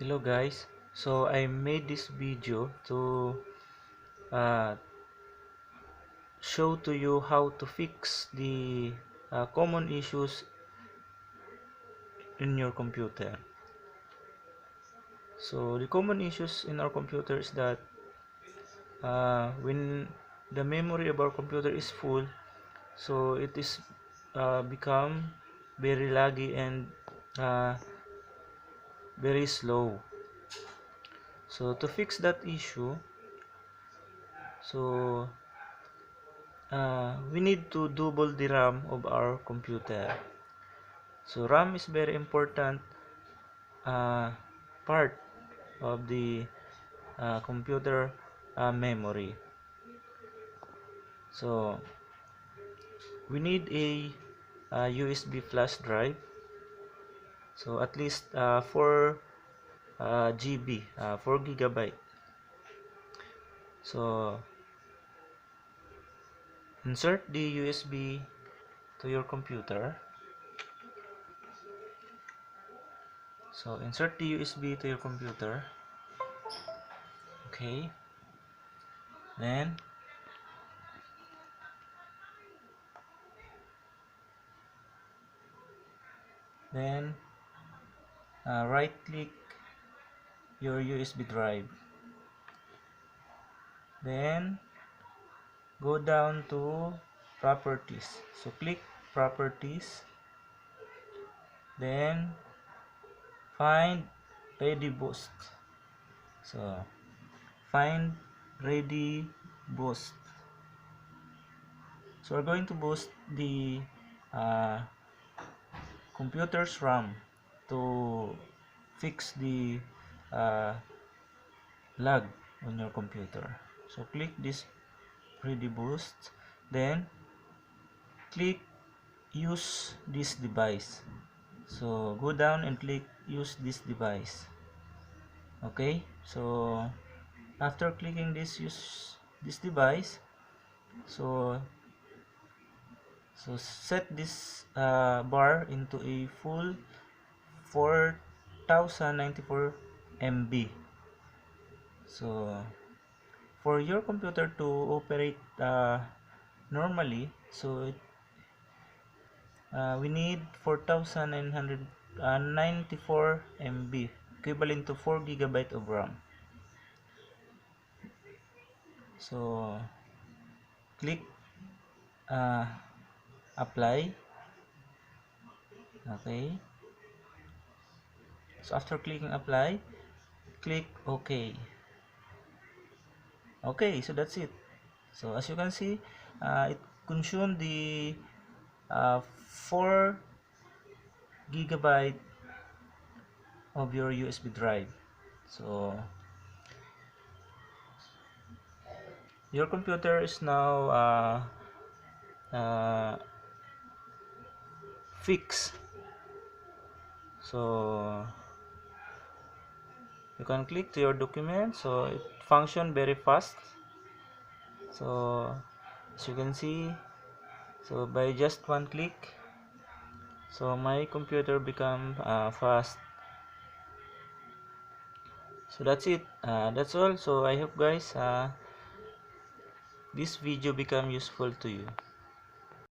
Hello guys, so I made this video to uh, show to you how to fix the common issues in your computer. So the common issues in our computer is that when the memory of our computer is full, so it is become very laggy and uh, very slow. So to fix that issue, so we need to double the RAM of our computer. So RAM is very important uh, part of the computer memory. So we need a USB flash drive. So at least 4 GB, 4 gigabyte. So insert the USB to your computer. So insert the USB to your computer. Okay. Then right click your USB drive. Then go down to properties. So click properties. Then find ready boost. So find ready boost. So we're going to boost the uh, computer's RAM to fix the uh, lag on your computer. So click this ready boost, then click use this device. So go down and click use this device. Okay, so after clicking this use this device, so set this bar into a full 4094 MB. So for your computer to operate normally, so we need 4994 MB, equivalent to 4 gigabyte of RAM. So click apply. Okay, so after clicking apply, click OK. Okay, so that's it. So as you can see, it consumed the 4 gigabyte of your USB drive. So your computer is now fixed. So you can click to your document, so it function very fast. So as you can see, so by just one click, so my computer become fast. So that's it, that's all. So I hope guys this video become useful to you.